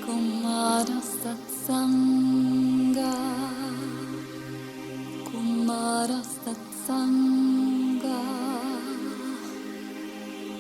Kumara satsanga, kumara satsanga,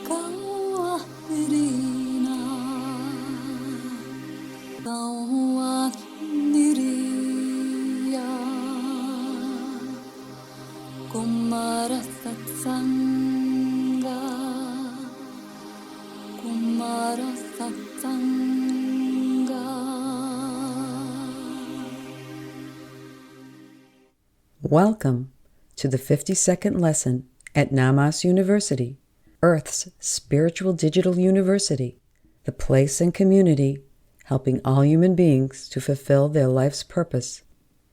kawahrina, kawahniriya, kumara satsanga, kumara satsanga. Welcome to the 52nd lesson at Namas University, Earth's spiritual digital university, the place and community helping all human beings to fulfill their life's purpose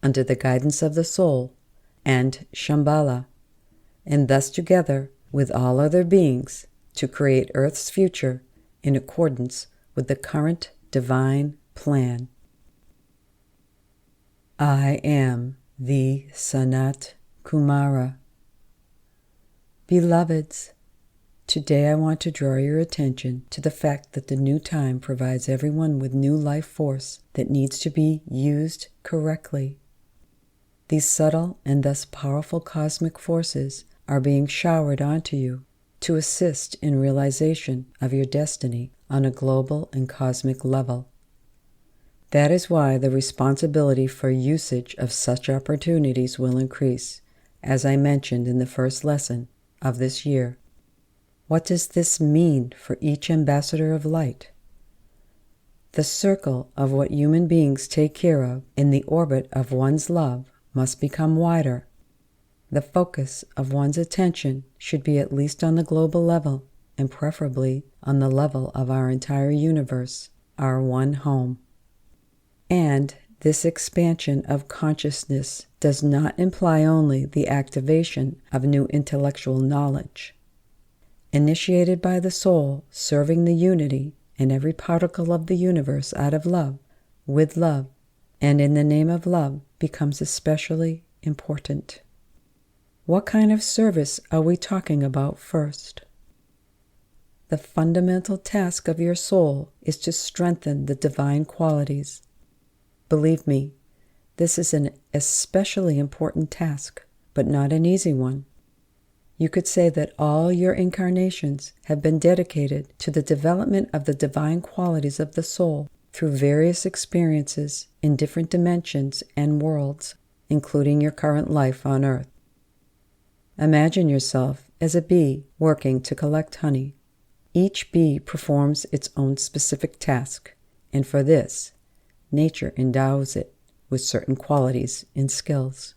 under the guidance of the soul and Shambhala, and thus together with all other beings to create Earth's future in accordance with the current divine plan. I am the SANAT KUMARA. Beloveds, today I want to draw your attention to the fact that the new time provides everyone with new life force that needs to be used correctly. These subtle and thus powerful cosmic forces are being showered onto you to assist in realization of your destiny on a global and cosmic level. That is why the responsibility for usage of such opportunities will increase, as I mentioned in the first lesson of this year. What does this mean for each ambassador of light? The circle of what human beings take care of in the orbit of one's love must become wider. The focus of one's attention should be at least on the global level, and preferably on the level of our entire universe, our one home. And this expansion of consciousness does not imply only the activation of new intellectual knowledge. Initiated by the soul serving the unity in every particle of the universe out of love, with love, and in the name of love becomes especially important. What kind of service are we talking about first? The fundamental task of your soul is to strengthen the divine qualities. Believe me, this is an especially important task, but not an easy one. You could say that all your incarnations have been dedicated to the development of the divine qualities of the soul through various experiences in different dimensions and worlds, including your current life on Earth. Imagine yourself as a bee working to collect honey. Each bee performs its own specific task, and for this, nature endows it with certain qualities and skills.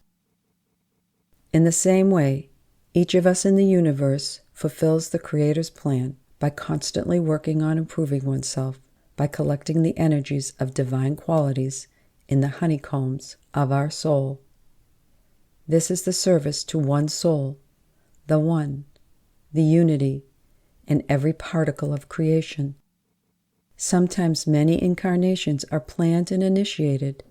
In the same way, each of us in the universe fulfills the Creator's plan by constantly working on improving oneself, by collecting the energies of divine qualities in the honeycombs of our soul. This is the service to one soul, the one, the unity, in every particle of creation. Sometimes many incarnations are planned and initiated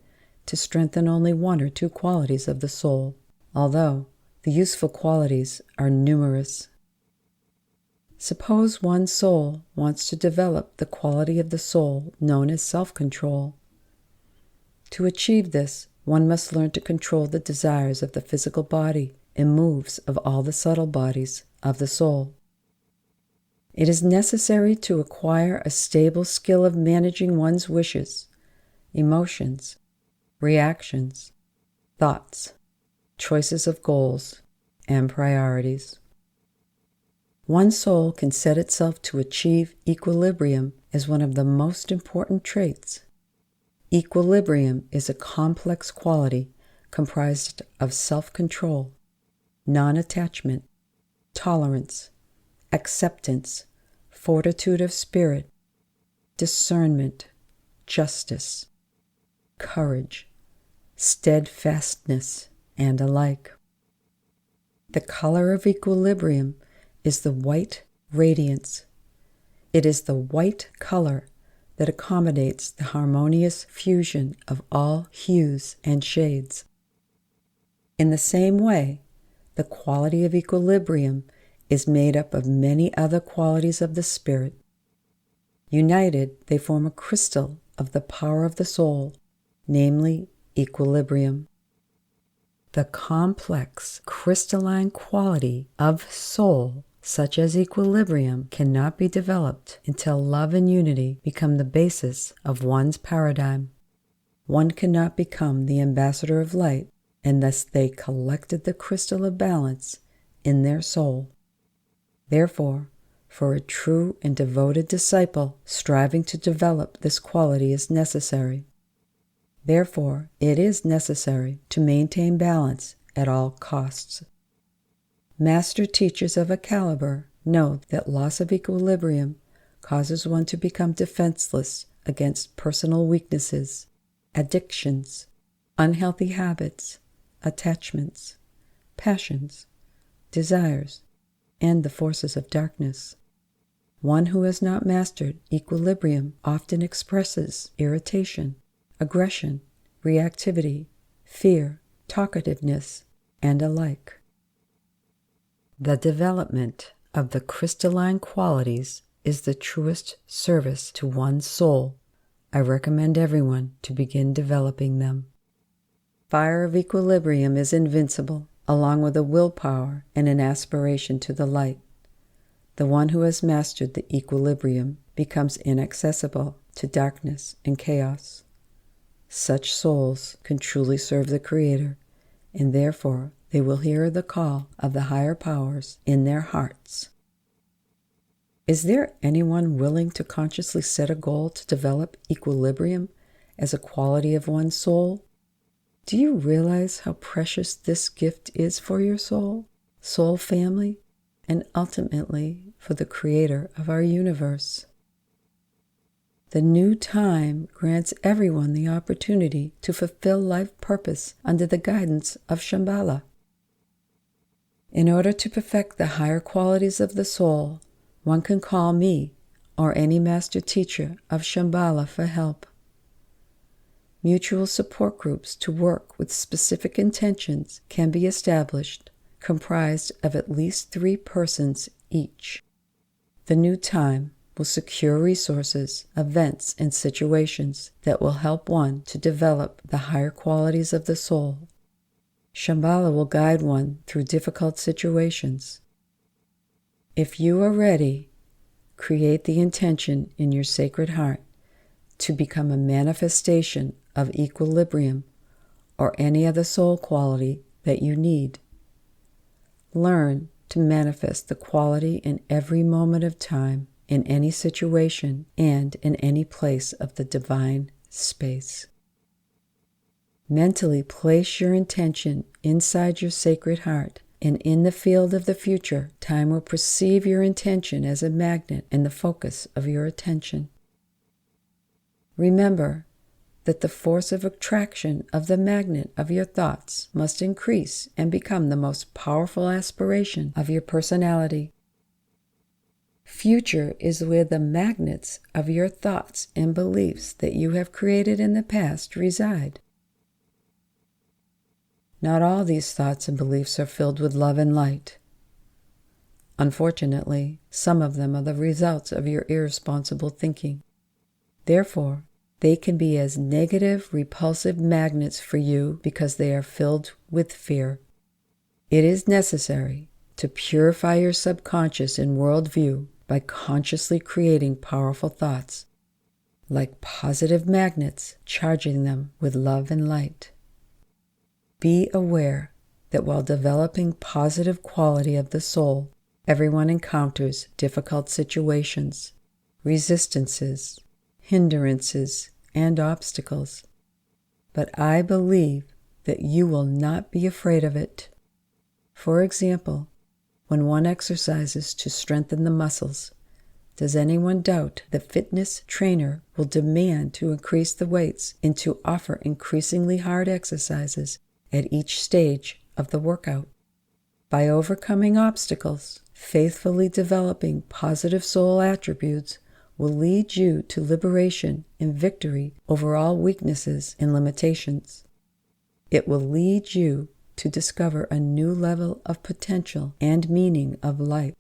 to strengthen only one or two qualities of the soul, although the useful qualities are numerous. Suppose one soul wants to develop the quality of the soul known as self-control. To achieve this, one must learn to control the desires of the physical body and moves of all the subtle bodies of the soul. It is necessary to acquire a stable skill of managing one's wishes, emotions, reactions, thoughts, choices of goals, and priorities. One soul can set itself to achieve equilibrium as one of the most important traits. Equilibrium is a complex quality comprised of self-control, non-attachment, tolerance, acceptance, fortitude of spirit, discernment, justice, courage, steadfastness, and alike. The color of equilibrium is the white radiance. It is the white color that accommodates the harmonious fusion of all hues and shades. In the same way, the quality of equilibrium is made up of many other qualities of the spirit. United, they form a crystal of the power of the soul, namely equilibrium. The complex, crystalline quality of soul, such as equilibrium, cannot be developed until love and unity become the basis of one's paradigm. One cannot become the ambassador of light unless they collected the crystal of balance in their soul. Therefore, for a true and devoted disciple, striving to develop this quality is necessary. Therefore, it is necessary to maintain balance at all costs. Master teachers of a caliber know that loss of equilibrium causes one to become defenseless against personal weaknesses, addictions, unhealthy habits, attachments, passions, desires, and the forces of darkness. One who has not mastered equilibrium often expresses irritation, aggression, reactivity, fear, talkativeness, and alike. The development of the crystalline qualities is the truest service to one's soul. I recommend everyone to begin developing them. Fire of equilibrium is invincible, along with a willpower and an aspiration to the light. The one who has mastered the equilibrium becomes inaccessible to darkness and chaos. Such souls can truly serve the Creator, and therefore they will hear the call of the higher powers in their hearts. Is there anyone willing to consciously set a goal to develop equilibrium as a quality of one's soul? Do you realize how precious this gift is for your soul, soul family, and ultimately for the Creator of our universe? The new time grants everyone the opportunity to fulfill life purpose under the guidance of Shambhala. In order to perfect the higher qualities of the soul, one can call me or any master teacher of Shambhala for help. Mutual support groups to work with specific intentions can be established, comprised of at least 3 persons each. The new time will secure resources, events, and situations that will help one to develop the higher qualities of the soul. Shambhala will guide one through difficult situations. If you are ready, create the intention in your sacred heart to become a manifestation of equilibrium or any other soul quality that you need. Learn to manifest the quality in every moment of time, in any situation, and in any place of the divine space. Mentally place your intention inside your sacred heart, and in the field of the future, time will perceive your intention as a magnet and the focus of your attention. Remember that the force of attraction of the magnet of your thoughts must increase and become the most powerful aspiration of your personality. Future is where the magnets of your thoughts and beliefs that you have created in the past reside. Not all these thoughts and beliefs are filled with love and light. Unfortunately, some of them are the results of your irresponsible thinking. Therefore, they can be as negative, repulsive magnets for you because they are filled with fear. It is necessary to purify your subconscious and worldview by consciously creating powerful thoughts, like positive magnets, charging them with love and light. Be aware that while developing positive quality of the soul, everyone encounters difficult situations, resistances, hindrances, and obstacles. But I believe that you will not be afraid of it. For example, when one exercises to strengthen the muscles, does anyone doubt the fitness trainer will demand to increase the weights and to offer increasingly hard exercises at each stage of the workout? By overcoming obstacles, faithfully developing positive soul attributes will lead you to liberation and victory over all weaknesses and limitations. It will lead you to discover a new level of potential and meaning of life.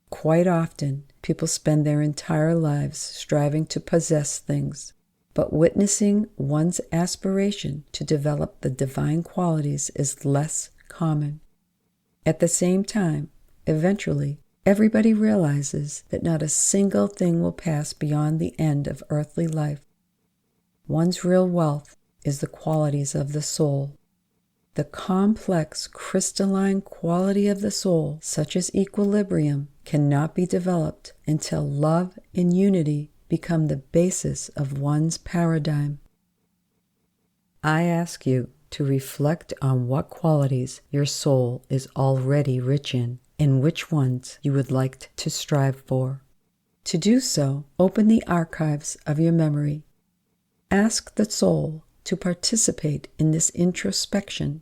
Quite often, people spend their entire lives striving to possess things, but witnessing one's aspiration to develop the divine qualities is less common. At the same time, eventually, everybody realizes that not a single thing will pass beyond the end of earthly life. One's real wealth is the qualities of the soul. The complex crystalline quality of the soul, such as equilibrium, cannot be developed until love and unity become the basis of one's paradigm. I ask you to reflect on what qualities your soul is already rich in and which ones you would like to strive for. To do so, open the archives of your memory. Ask the soul to participate in this introspection.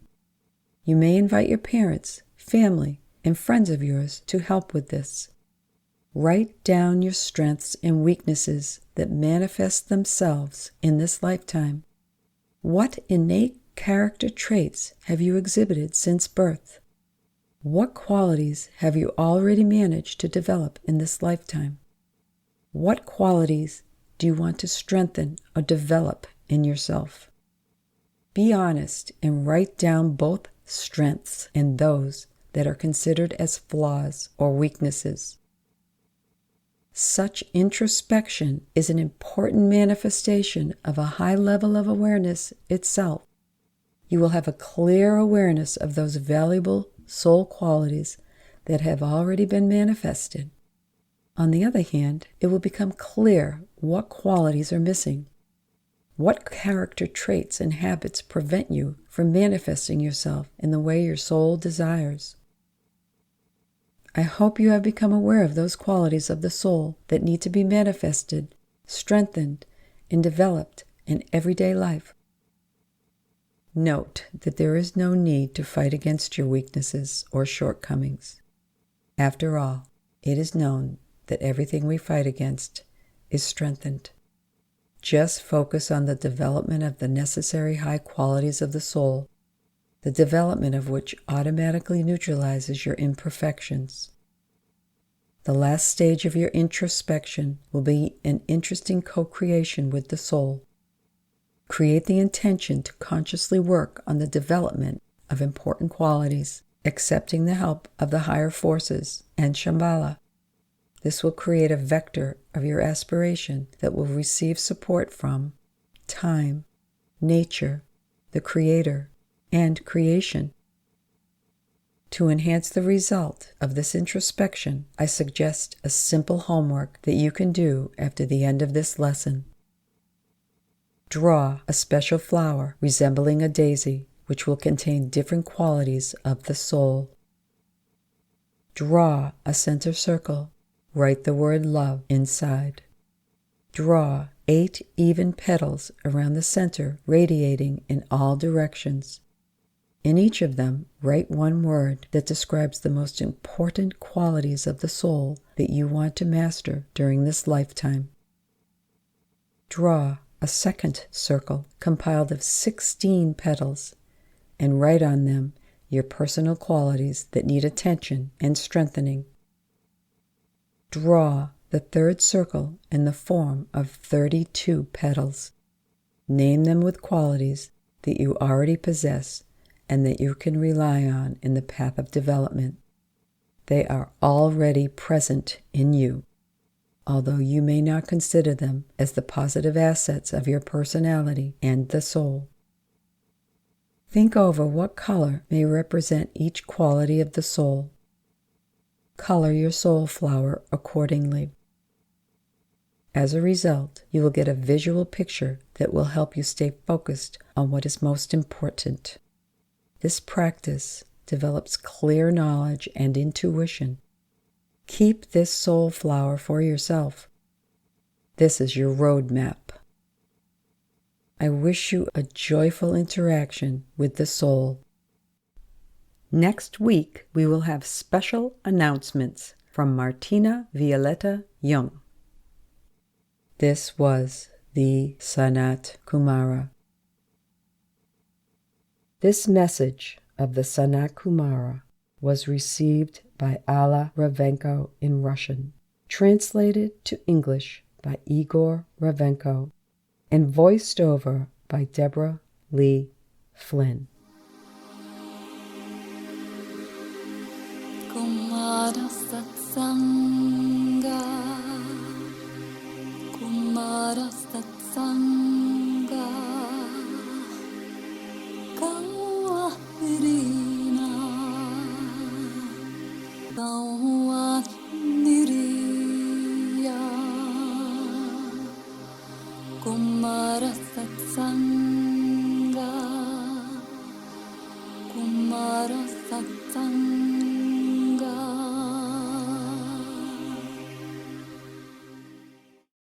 You may invite your parents, family, and friends of yours to help with this. Write down your strengths and weaknesses that manifest themselves in this lifetime. What innate character traits have you exhibited since birth? What qualities have you already managed to develop in this lifetime? What qualities do you want to strengthen or develop in yourself? Be honest and write down both strengths and those that are considered as flaws or weaknesses. Such introspection is an important manifestation of a high level of awareness itself. You will have a clear awareness of those valuable soul qualities that have already been manifested. On the other hand, it will become clear what qualities are missing. What character traits and habits prevent you from manifesting yourself in the way your soul desires? I hope you have become aware of those qualities of the soul that need to be manifested, strengthened, and developed in everyday life. Note that there is no need to fight against your weaknesses or shortcomings. After all, it is known that everything we fight against is strengthened. Just focus on the development of the necessary high qualities of the soul, the development of which automatically neutralizes your imperfections. The last stage of your introspection will be an interesting co-creation with the soul. Create the intention to consciously work on the development of important qualities, accepting the help of the higher forces and Shambhala. This will create a vector of your aspiration that will receive support from time, nature, the Creator, and creation. To enhance the result of this introspection, I suggest a simple homework that you can do after the end of this lesson. Draw a special flower resembling a daisy, which will contain different qualities of the soul. Draw a center circle. Write the word love inside. Draw 8 even petals around the center, radiating in all directions. In each of them, write one word that describes the most important qualities of the soul that you want to master during this lifetime. Draw a second circle compiled of 16 petals and write on them your personal qualities that need attention and strengthening. Draw the third circle in the form of 32 petals. Name them with qualities that you already possess and that you can rely on in the path of development. They are already present in you, although you may not consider them as the positive assets of your personality and the soul. Think over what color may represent each quality of the soul. Color your soul flower accordingly. As a result, you will get a visual picture that will help you stay focused on what is most important. This practice develops clear knowledge and intuition. Keep this soul flower for yourself. This is your roadmap. I wish you a joyful interaction with the soul. Next week, we will have special announcements from Martina Violetta Young. This was the SANAT KUMARA. This message of the SANAT KUMARA was received by Alla Ravenko in Russian. translated to English by Igor Ravenko, and voiced over by Deborah Lee Flynn. Kumara Satsanga, Kumara Satsanga, Kawairina, Kawairiya, Kumara Satsanga, Kumara Satsanga.